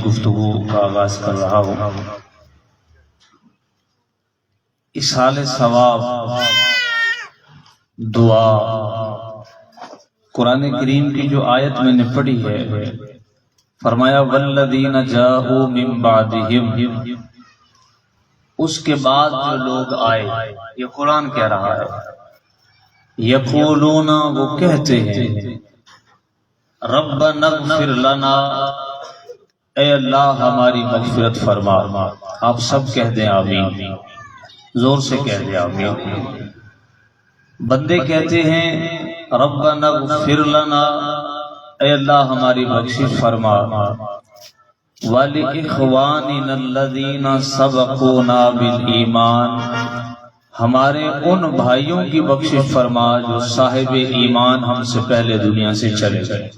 گفتگو کا آغاز کر رہا ہوں۔ اصحال ثواب، دعا، قرآن کریم کی جو آیت میں نے پڑھی ہے، فرمایا والذین جاءوا من بعدہم، اس کے بعد جو لوگ آئے، یہ قرآن کہہ رہا ہے، یقولون، وہ کہتے ہیں، ربنا اغفر لنا، اے اللہ ہماری مغفرت فرما۔ آپ سب کہہ دیں آمین، زور سے کہہ دیں آمین۔ بندے کہتے ہیں ربنا اغفر لنا، اے اللہ ہماری بخشش فرما، وَلِإِخْوَانِنَا الَّذِينَ سَبَقُونَا بِالْإِيمَانِ، ہمارے ان بھائیوں کی بخشش فرما جو صاحب ایمان ہم سے پہلے دنیا سے چلے گئے۔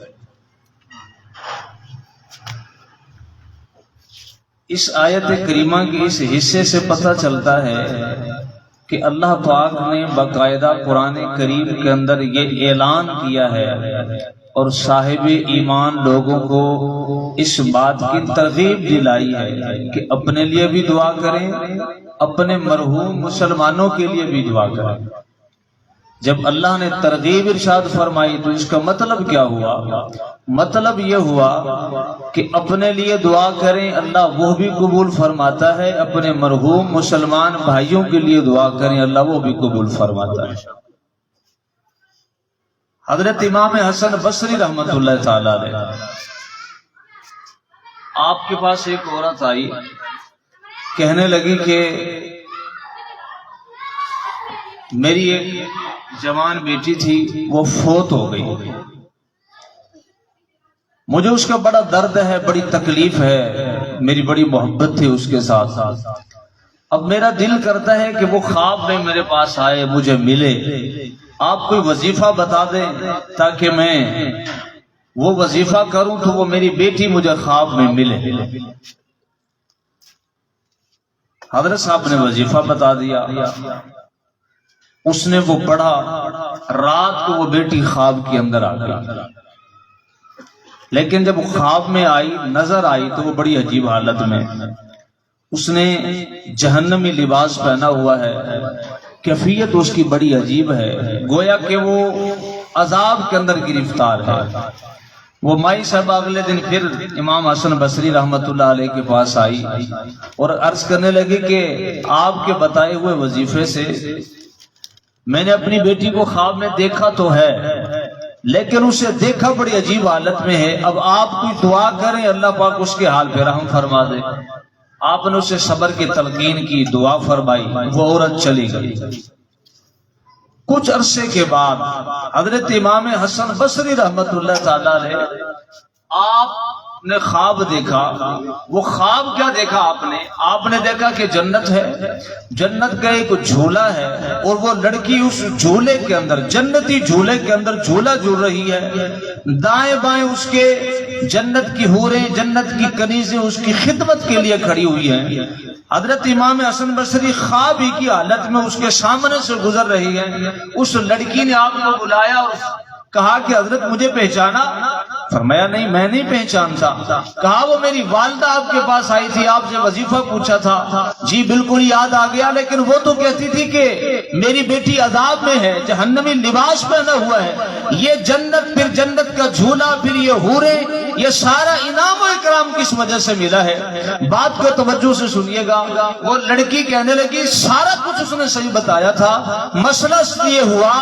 اس آیت کریمہ کے اس حصے سے پتہ چلتا ہے کہ اللہ پاک نے باقاعدہ قرآن کریم کے اندر یہ اعلان کیا ہے اور صاحب ایمان لوگوں کو اس بات کی ترغیب دلائی ہے کہ اپنے لیے بھی دعا کریں، اپنے مرحوم مسلمانوں کے لیے بھی دعا کریں۔ جب اللہ نے ترغیب ارشاد فرمائی تو اس کا مطلب کیا ہوا؟ مطلب یہ ہوا کہ اپنے لیے دعا کریں، اللہ وہ بھی قبول فرماتا ہے، اپنے مرحوم مسلمان بھائیوں کے لیے دعا کریں، اللہ وہ بھی قبول فرماتا ہے۔ حضرت امام حسن بصری رحمت اللہ تعالی علیہ، آپ کے پاس ایک عورت آئی، کہنے لگی کہ میری ایک جوان بیٹی تھی، وہ فوت ہو گئی، مجھے اس کا بڑا درد ہے، بڑی تکلیف ہے، میری بڑی محبت تھی اس کے ساتھ، اب میرا دل کرتا ہے کہ وہ خواب میں میرے پاس آئے، مجھے ملے، آپ کوئی وظیفہ بتا دیں تاکہ میں وہ وظیفہ کروں تو وہ میری بیٹی مجھے خواب میں ملے۔ حضرت صاحب نے وظیفہ بتا دیا، اس نے وہ پڑھا، رات کو وہ بیٹی خواب کے اندر آ گئی، لیکن جب خواب میں آئی، نظر آئی تو وہ بڑی عجیب حالت میں، اس نے جہنمی لباس پہنا ہوا ہے، کیفیت اس کی بڑی عجیب ہے، گویا کہ وہ عذاب کے اندر گرفتار ہے۔ وہ مائی صاحب اگلے دن پھر امام حسن بصری رحمت اللہ علیہ کے پاس آئی اور عرض کرنے لگی کہ آپ کے بتائے ہوئے وظیفے سے میں نے اپنی بیٹی کو خواب میں دیکھا تو ہے، لیکن اسے دیکھا بڑی عجیب حالت میں ہے، اب آپ کوئی دعا کریں اللہ پاک اس کے حال پہ رحم فرما دے۔ آپ نے اسے صبر کی تلقین کی، دعا فرمائی، وہ عورت چلی گئی۔ کچھ عرصے کے بعد حضرت امام حسن بصری رحمت اللہ تعالی علیہ، آپ نے خواب دیکھا۔ وہ خواب کیا دیکھا آپ نے دیکھا کہ جنت ہے، جنت کا ایک جھولا ہے اور وہ لڑکی اس جھولے کے اندر، جنتی جھولے کے اندر جھولا جھول رہی ہے، دائیں بائیں اس کے جنت کی حوریں، جنت کی کنیزیں اس کی خدمت کے لیے کھڑی ہوئی ہیں۔ حضرت امام حسن بصری خواب ہی کی حالت میں اس کے سامنے سے گزر رہی ہے، اس لڑکی نے آپ کو بلایا اور کہا کہ حضرت مجھے پہچانا؟ فرمایا نہیں میں نہیں پہچانتا۔ کہا وہ میری والدہ آپ کے پاس آئی تھی، آپ سے وظیفہ پوچھا تھا۔ جی بالکل یاد آ گیا، لیکن وہ تو کہتی تھی کہ میری بیٹی عذاب میں ہے، جہنمی لباس پہنا ہوا ہے، یہ جنت، پھر جنت کا جھولا، پھر یہ حوریں، یہ سارا انعام و اکرام کس وجہ سے ملا ہے؟ بات کو توجہ سے سنیے گا۔ وہ لڑکی کہنے لگی سارا کچھ اس نے صحیح بتایا تھا، مسئلہ یہ ہوا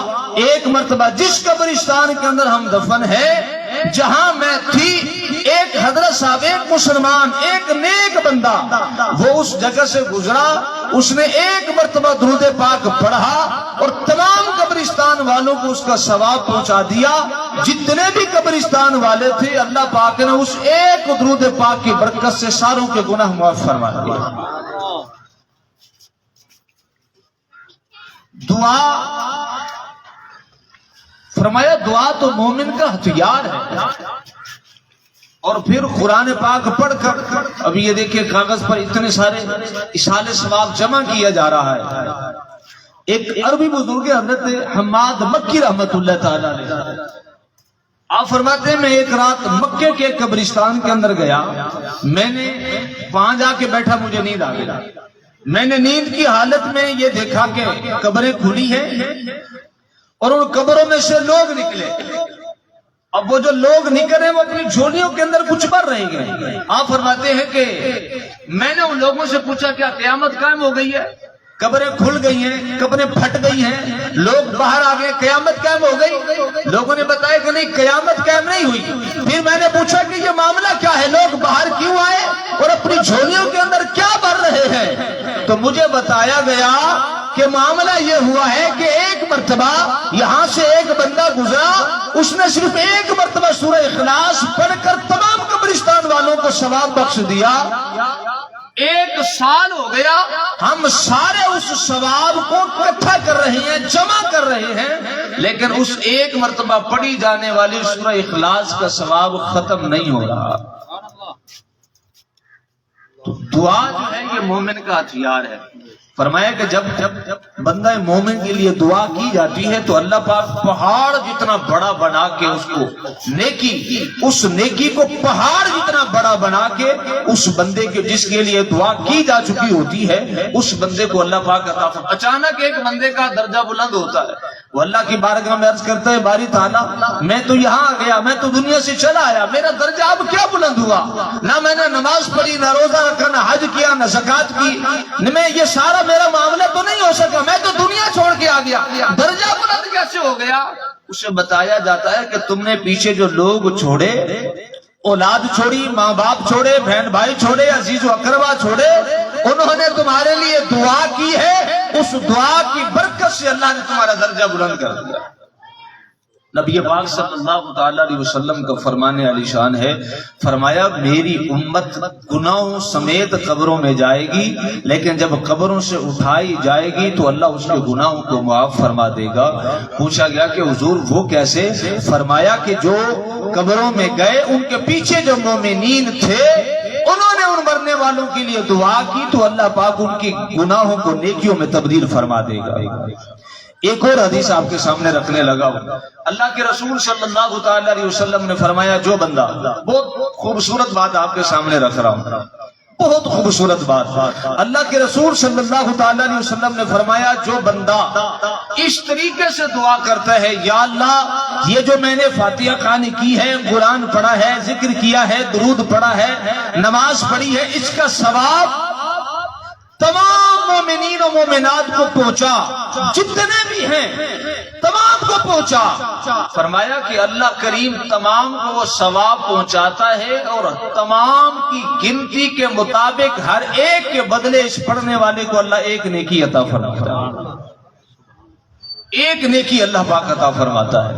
ایک مرتبہ جس قبرستان کے اندر ہم دفن ہے، جہاں میں تھی، ایک حضرت صاحب، ایک مسلمان، ایک نیک بندہ، وہ اس جگہ سے گزرا، اس نے ایک مرتبہ درود پاک پڑھا اور تمام قبرستان والوں کو اس کا ثواب پہنچا دیا۔ جتنے بھی قبرستان والے تھے، اللہ پاک نے اس ایک درود پاک کی برکت سے ساروں کے گناہ معاف فرما دیا۔ دعا، فرمایا دعا تو مومن کا ہتھیار ہے۔ اور پھر قرآن پاک پڑھ کر، اب یہ دیکھیں کاغذ پر اتنے سارے اصحال ثواب جمع کیا جا رہا ہے۔ ایک عربی بزرگ حضرت حماد مکی رحمت اللہ تعالی علیہ، آپ فرماتے ہیں میں ایک رات مکے کے قبرستان کے اندر گیا، میں نے وہاں جا کے بیٹھا، مجھے نیند آ گئی۔ میں نے نیند کی حالت میں یہ دیکھا کہ قبریں کھلی ہیں اور ان قبروں میں سے لوگ نکلے۔ اب وہ جو لوگ نکلے وہ اپنی جھولیوں کے اندر کچھ بھر رہے گئے۔ آپ فرماتے ہیں کہ میں نے ان لوگوں سے پوچھا کیا قیامت قائم ہو گئی ہے؟ قبریں کھل گئی ہیں، قبریں پھٹ گئی ہیں، لوگ باہر آ گئے، قیامت قائم ہو گئی؟ لوگوں نے بتایا کہ نہیں، قیامت قائم نہیں ہوئی۔ پھر میں نے پوچھا کہ یہ معاملہ کیا ہے، لوگ باہر کیوں آئے اور اپنی جھولیوں کے اندر کیا بھر رہے ہیں؟ تو مجھے بتایا گیا کہ معاملہ یہ ہوا ہے کہ ایک مرتبہ یہاں سے ایک بندہ گزرا، اس نے صرف ایک مرتبہ سورہ اخلاص پڑھ کر تمام قبرستان والوں کو ثواب بخش دیا۔ 1 سال ہو گیا، ہم سارے اس ثواب کو اکٹھا کر رہے ہیں، جمع کر رہے ہیں، لیکن اس ایک مرتبہ پڑھی جانے والی سورہ اخلاص کا ثواب ختم نہیں ہو رہا۔ تو دعا جو ہے یہ مومن کا ہتھیار ہے۔ فرمایا کہ جب بندہ مومن کے لیے دعا کی جاتی ہے تو اللہ پاک پہاڑ جتنا بڑا بنا کے اس کو اس نیکی کو پہاڑ جتنا بڑا بنا کے اس بندے کے جس کے لیے دعا کی جا چکی ہوتی ہے اس بندے کو اللہ پاک عطا فرماتا ہے۔ اچانک ایک بندے کا درجہ بلند ہوتا ہے، وہ اللہ کی بارگاہ میں عرض کرتا ہے باری تعالیٰ میں تو یہاں آ گیا، میں تو دنیا سے چلا آیا، میرا درجہ اب کیا بلند ہوا؟ نہ میں نے نماز پڑھی، نہ روزہ رکھا، نہ حج کیا، نہ زکات کی، میں یہ سارا میرا معاملہ تو نہیں ہو سکا، میں تو دنیا چھوڑ کے آ گیا، درجہ بلند کیسے ہو گیا؟ اسے بتایا جاتا ہے کہ تم نے پیچھے جو لوگ چھوڑے، اولاد چھوڑی، ماں باپ چھوڑے، بہن بھائی چھوڑے، عزیز و اقربا چھوڑے، انہوں نے تمہارے لیے دعا کی ہے، اس دعا کی برکت سے اللہ نے تمہارا درجہ بلند کر دیا۔ نبی پاک صلی اللہ تعالی علیہ وسلم کا فرمان علی شان ہے، فرمایا میری امت گناہوں سمیت قبروں میں جائے گی، لیکن جب قبروں سے اٹھائی جائے گی تو اللہ اس کے گناہوں کو معاف فرما دے گا۔ پوچھا گیا کہ حضور وہ کیسے؟ فرمایا کہ جو قبروں میں گئے ان کے پیچھے جو مومنین تھے انہوں نے ان مرنے والوں کے لیے دعا کی تو اللہ پاک ان کی گناہوں کو نیکیوں میں تبدیل فرما دے گا۔ ایک اور حدیث آپ کے سامنے رکھنے لگا ہوں، اللہ کے رسول صلی اللہ تعالی علیہ وسلم نے فرمایا جو بندہ، بہت خوبصورت بات آپ کے سامنے رکھ رہا ہوں، بہت خوبصورت بات، اللہ کے رسول صلی اللہ تعالی علیہ وسلم نے فرمایا جو بندہ اس طریقے سے دعا کرتا ہے یا اللہ یہ جو میں نے فاتحہ خوانی کی ہے، قرآن پڑھا ہے، ذکر کیا ہے، درود پڑھا ہے، نماز پڑھی ہے، اس کا ثواب تمام مومنین و مومنات کو پہنچا، جتنے بھی ہیں تمام کو پہنچا۔ فرمایا کہ اللہ کریم تمام کو وہ ثواب پہنچاتا ہے اور تمام کی گنتی کے مطابق ہر ایک کے بدلے اس پڑھنے والے کو اللہ ایک نیکی عطا فرماتا ہے، ایک نیکی اللہ پاک عطا فرماتا ہے۔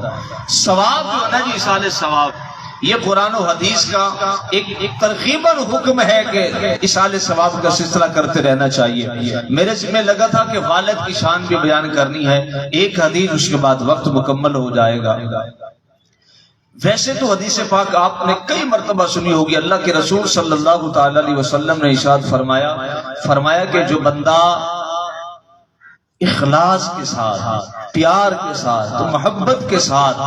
ثواب جو ہے نا جی، اصال ثواب، یہ قرآن و حدیث کا ایک ترغیباً حکم ہے کہ اصال ثواب کا سلسلہ کرتے رہنا چاہیے۔ میرے ذمہ لگا تھا کہ والد کی شان بھی بیان کرنی ہے، ایک حدیث اس کے بعد وقت مکمل ہو جائے گا۔ ویسے تو حدیث پاک آپ نے کئی مرتبہ سنی ہوگی، اللہ کے رسول صلی اللہ تعالی علیہ وسلم نے ارشاد فرمایا کہ جو بندہ اخلاص کے ساتھ، پیار کے ساتھ، محبت کے ساتھ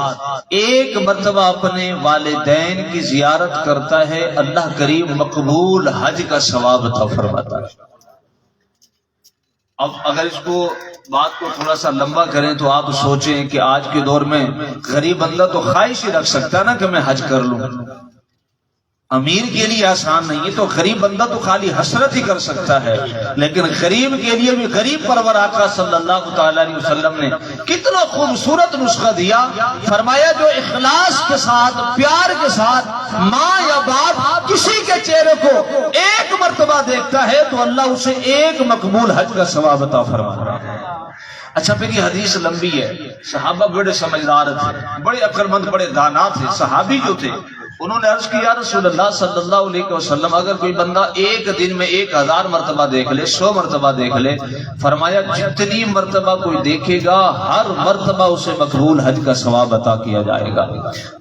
ایک مرتبہ اپنے والدین کی زیارت کرتا ہے اللہ کریم مقبول حج کا ثواب عطا فرماتا ہے۔ اب اگر اس کو بات کو تھوڑا سا لمبا کریں تو آپ سوچیں کہ آج کے دور میں غریب بندہ تو خواہش ہی رکھ سکتا ہے نا کہ میں حج کر لوں، امیر کے لیے آسان نہیں ہے، تو غریب بندہ تو خالی حسرت ہی کر سکتا ہے، لیکن غریب کے لیے بھی غریب پرور آقا صلی اللہ تعالی علیہ وسلم نے کتنا خوبصورت نسخہ دیا۔ فرمایا جو اخلاص کے ساتھ، پیار کے ساتھ ماں یا باپ کسی کے چہرے کو ایک مرتبہ دیکھتا ہے تو اللہ اسے ایک مقبول حج کا ثواب عطا فرماتا ہے۔ اچھا پھر یہ حدیث لمبی ہے، صحابہ بڑے سمجھدار تھے، بڑے عقل مند، بڑے دانا تھے، صحابی جو تھے انہوں نے عرض کیا رسول اللہ صلی اللہ علیہ وسلم اگر کوئی بندہ ایک دن میں 1000 مرتبہ دیکھ لے 100 مرتبہ دیکھ لے، فرمایا جتنی مرتبہ کوئی دیکھے گا ہر مرتبہ اسے مقبول حج کا ثواب عطا کیا جائے گا۔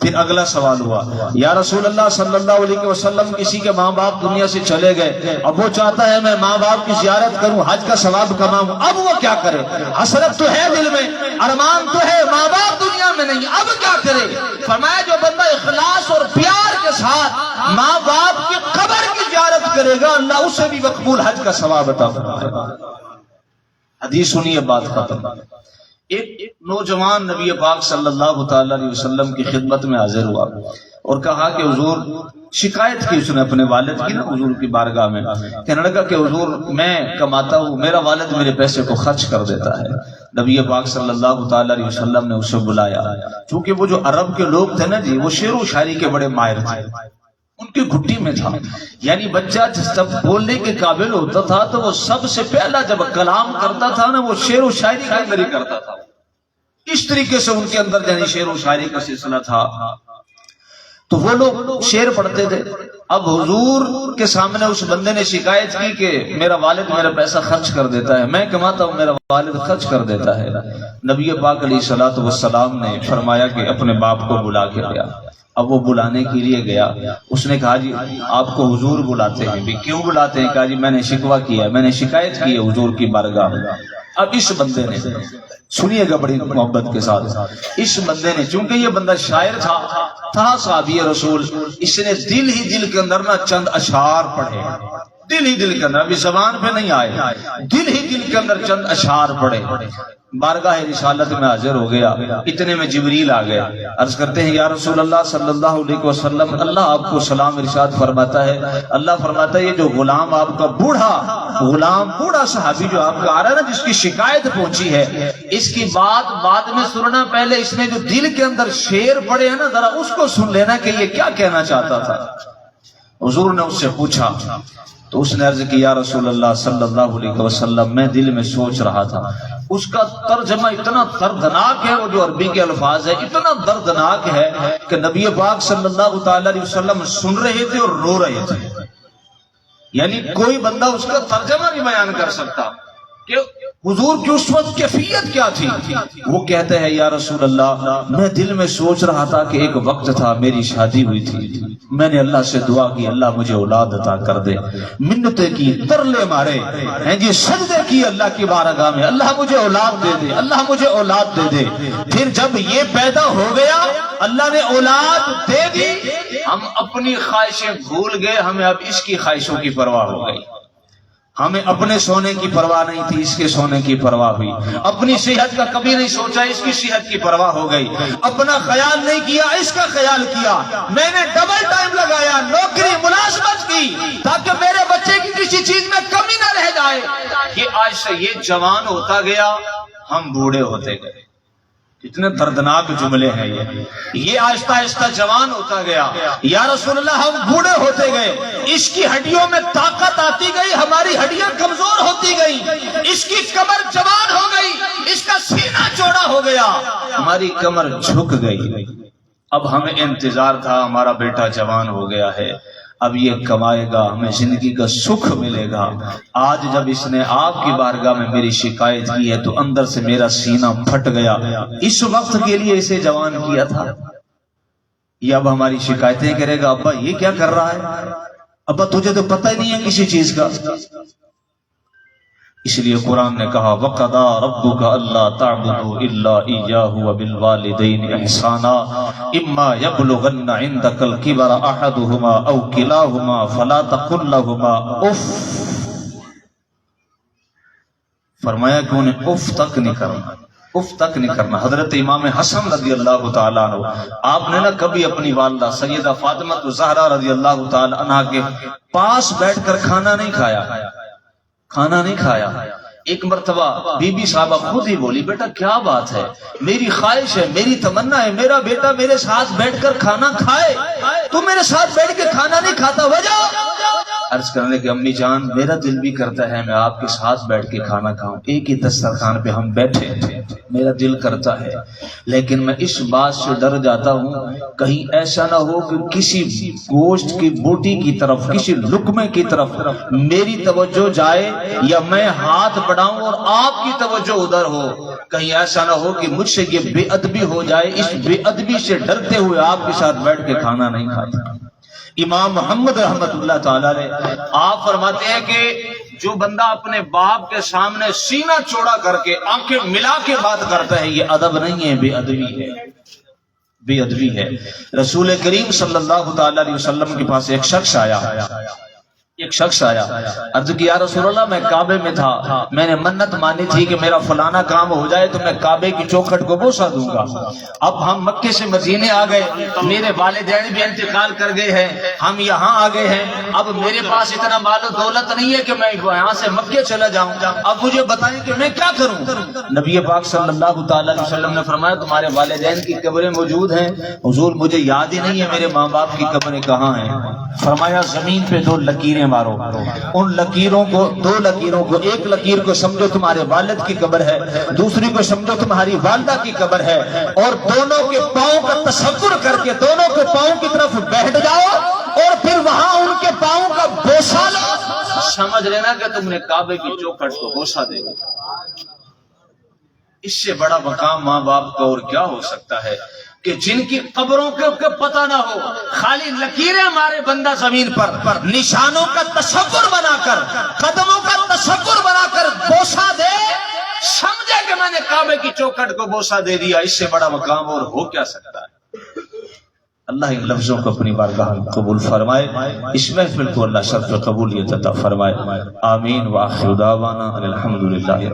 پھر اگلا سوال ہوا، یا رسول اللہ صلی اللہ علیہ وسلم کسی کے ماں باپ دنیا سے چلے گئے، اب وہ چاہتا ہے میں ماں باپ کی زیارت کروں، حج کا ثواب کماؤں، اب وہ کیا کرے؟ حسرت تو ہے دل میں، ارمان تو ہے، ماں باپ دنیا میں نہیں، اب کیا کرے؟ فرمایا جو بندہ اخلاص اور پیار کے ساتھ ماں باپ کی قبر کی زیارت کرے گا اللہ اسے بھی مقبول حج کا ثواب عطا فرمائے گا۔ حدیث سنیے، بات ختم۔ ایک نوجوان نبی پاک صلی اللہ تعالی علیہ وسلم کی خدمت میں حاضر ہوا اور کہا کہ حضور، شکایت کی اس نے اپنے والد کی نا حضور کی بارگاہ میں، کہنے لگا کہ حضور میں کماتا ہوں، میرا والد میرے پیسے کو خرچ کر دیتا ہے۔ نبی پاک صلی اللہ تعالی علیہ وسلم نے اسے بلایا، چونکہ وہ جو عرب کے لوگ تھے نا جی، وہ شعر و شاعری کے بڑے ماہر تھے، ان کی گھٹی میں تھا، یعنی بچہ جب بولنے کے قابل ہوتا تھا تو وہ سب سے پہلا جب کلام کرتا تھا نا وہ شعر و شاعری کا اندر ہی کرتا تھا۔ اس طریقے سے ان کے اندر یعنی شعر و شاعری کا سلسلہ تھا، تو وہ لوگ شعر پڑھتے تھے۔ اب حضور کے سامنے اس بندے نے شکایت کی کہ میرا والد میرا پیسہ خرچ کر دیتا ہے، میں کماتا ہوں میرا والد خرچ کر دیتا ہے۔ نبی پاک علیہ الصلوۃ والسلام نے فرمایا کہ اپنے باپ کو بلا کے لیا۔ اب وہ بلانے کے لیے گیا، اس نے کہا جی آپ کو حضور بلاتے ہیں، بھی کیوں بلاتے ہیں؟ کہا جی میں نے شکوہ کیا ہے، میں نے شکایت کی ہے حضور کی بارگاہ میں۔ اب اس بندے نے، سنیے گا بڑی محبت کے ساتھ، اس بندے نے، چونکہ یہ بندہ شاعر تھا صحابی رسول، اس نے دل ہی دل کے اندر نہ چند اشعار پڑھے، دل ہی دل کے اندر، ابھی زبان پہ نہیں آئے، دل ہی دل کے اندر چند اشعار پڑھے۔ بارگاہ رسالت میں حاضر ہو گیا، اتنے میں جبریل آ گئے، عرض کرتے ہیں یا رسول اللہ صلی اللہ علیہ وسلم اللہ آپ کو سلام ارشاد فرماتا ہے، اللہ فرماتا ہے یہ جو غلام آپ کا بوڑھا صحابی جو آپ کا آ رہا ہے نا، جس کی شکایت پہنچی ہے، اس کی بات بعد میں سننا، پہلے اس نے جو دل کے اندر شعر پڑے ہیں نا ذرا اس کو سن لینا کہ یہ کیا کہنا چاہتا تھا۔ حضور نے اس سے پوچھا تو اس نے عرض کی یا رسول اللہ صلی اللہ علیہ وسلم میں دل میں سوچ رہا تھا، اس کا ترجمہ اتنا دردناک ہے، وہ جو عربی کے الفاظ ہے اتنا دردناک ہے کہ نبی پاک صلی اللہ تعالی علیہ وسلم سن رہے تھے اور رو رہے تھے، یعنی کوئی بندہ اس کا ترجمہ نہیں بیان کر سکتا کہ حضور کی اس وقت کیفیت کیا تھی۔ وہ کہتے ہیں یا رسول اللہ میں دل میں سوچ رہا تھا کہ ایک وقت تھا میری شادی ہوئی تھی، میں نے اللہ سے دعا کی اللہ مجھے اولاد عطا کر دے، منتیں کی، ترلے مارے ہیں جی، سجدے کی اللہ کی بارگاہ میں اللہ مجھے اولاد دے دے، اللہ مجھے اولاد دے دے۔ پھر جب یہ پیدا ہو گیا اللہ نے اولاد دے دی، ہم اپنی خواہشیں بھول گئے، ہمیں اب اس کی خواہشوں کی پرواہ ہو گئی، ہمیں اپنے سونے کی پرواہ نہیں تھی، اس کے سونے کی پرواہ ہوئی، اپنی صحت کا کبھی نہیں سوچا، اس کی صحت کی پرواہ ہو گئی، اپنا خیال نہیں کیا، اس کا خیال کیا، میں نے ڈبل ٹائم لگایا، نوکری ملازمت کی تاکہ میرے بچے کی کسی چیز میں کمی نہ رہ جائے۔ یہ آج سے یہ جوان ہوتا گیا، ہم بوڑھے ہوتے گئے۔ کتنے دردناک جملے ہیں یہ آہستہ آہستہ جوان ہوتا گیا، یا رسول اللہ ہم بوڑھے ہوتے گئے، اس کی ہڈیوں میں طاقت آتی گئی، ہماری ہڈیاں کمزور ہوتی گئی، اس کی کمر جوان ہو گئی، اس کا سینہ چوڑا ہو گیا، ہماری کمر جھک گئی۔ اب ہمیں انتظار تھا ہمارا بیٹا جوان ہو گیا ہے، اب یہ کمائے گا، ہمیں زندگی کا سکھ ملے گا۔ آج جب اس نے آپ کی بارگاہ میں میری شکایت کی ہے تو اندر سے میرا سینہ پھٹ گیا، اس وقت کے لیے اسے جوان کیا تھا، یہ اب ہماری شکایتیں کرے گا، ابا یہ کیا کر رہا ہے، ابا تجھے تو پتہ ہی نہیں ہے کسی چیز کا۔ اس لیے قرآن نے کہا وَقَضَىٰ رَبُّكَ أَلَّا تَعْبُدُوا إِلَّا إِيَّاهُ وَبِالْوَالِدَيْنِ إِحْسَانًا إِمَّا يَبْلُغَنَّ عِندَكَ الْكِبَرَ أَحَدُهُمَا أَوْ كِلَاهُمَا فَلَا تَقُل لَّهُمَا اُف، فرمایا کہ انہیں اف تک نہیں کرنا، اف تک نہیں کرنا۔ حضرت امام حسن رضی اللہ تعالیٰ عنہ، آپ نے نہ کبھی اپنی والدہ سیدہ فاطمہ الزہرا رضی اللہ تعالیٰ عنہ کے پاس بیٹھ کر کھانا نہیں کھایا۔ ایک مرتبہ بی بی صاحبہ خود ہی بولی بیٹا کیا بات ہے، میری خواہش ہے، میری تمنا ہے میرا بیٹا میرے ساتھ بیٹھ کر کھانا کھائے، تو میرے ساتھ بیٹھ کے کھانا نہیں کھاتا، وجہ عرض کرنے کہ امی جان میرا دل بھی کرتا ہے میں آپ کے ساتھ بیٹھ کے کھانا کھاؤں، ایک ہی دسترخوان پہ ہم بیٹھے میرا دل کرتا ہے، لیکن میں اس بات سے ڈر جاتا ہوں کہیں ایسا نہ ہو کہ کسی گوشت کی بوٹی کی طرف، کسی لقمے کی طرف میری توجہ جائے یا میں ہاتھ بڑھاؤں اور آپ کی توجہ ادھر ہو، کہیں ایسا نہ ہو کہ مجھ سے یہ بے ادبی ہو جائے، اس بے ادبی سے ڈرتے ہوئے آپ کے ساتھ بیٹھ کے کھانا نہیں کھاتا۔ امام محمد رحمت اللہ تعالی علیہ آپ فرماتے ہیں کہ جو بندہ اپنے باپ کے سامنے سینہ چوڑا کر کے آنکھیں ملا کے بات کرتا ہے یہ ادب نہیں ہے، بے ادبی ہے، بے ادبی ہے۔ رسول کریم صلی اللہ تعالی علیہ وسلم کے پاس ایک شخص آیا، عرض کی یا رسول اللہ میں کعبے میں تھا، میں نے منت مانی تھی کہ میرا فلانا کام ہو جائے تو میں کعبے کی چوکھٹ کو بوسہ دوں گا۔ اب ہم مکے سے مدینے آ گئے، میرے والدین بھی انتقال کر گئے ہیں، ہم یہاں آ گئے ہیں، اب میرے پاس اتنا مال و دولت نہیں ہے کہ میں یہاں سے مکے چلا جاؤں، اب مجھے بتائیں کہ میں کیا کروں؟ نبی پاک صلی اللہ تعالی علیہ وسلم نے فرمایا تمہارے والدین کی قبریں موجود ہیں؟ حضور مجھے یاد ہی نہیں ہے میرے ماں باپ کی قبریں کہاں ہیں۔ فرمایا زمین پہ 2 لکیریں مارو، ان لکیروں کو، 2 لکیروں کو، ایک لکیر کو سمجھو تمہارے والد کی قبر ہے، دوسری کو سمجھو تمہاری والدہ کی قبر ہے، اور دونوں کے پاؤں کا تصور کر کے دونوں کے پاؤں کی طرف بیٹھ جاؤ اور پھر وہاں ان کے پاؤں کا بوسہ لو، سمجھ لینا کہ تم نے کعبے کی چوکھٹ کو بوسہ دے دیا۔ اس سے بڑا مقام ماں باپ کا اور کیا ہو سکتا ہے کہ جن کی قبروں کے پتہ نہ ہو، خالی لکیریں مارے بندہ زمین پر، نشانوں کا تصور بنا کر، قدموں کا تصور بنا کر بوسہ دے، سمجھے کہ میں نے کعبے کی چوکھٹ کو بوسہ دے دیا، اس سے بڑا مقام اور ہو کیا سکتا ہے؟ اللہ ان لفظوں کو اپنی بارگاہ میں قبول فرمائے، اس محفل کو اللہ شرف قبولیت عطا فرمائے، آمین۔ وآخر دعوانا الحمدللہ۔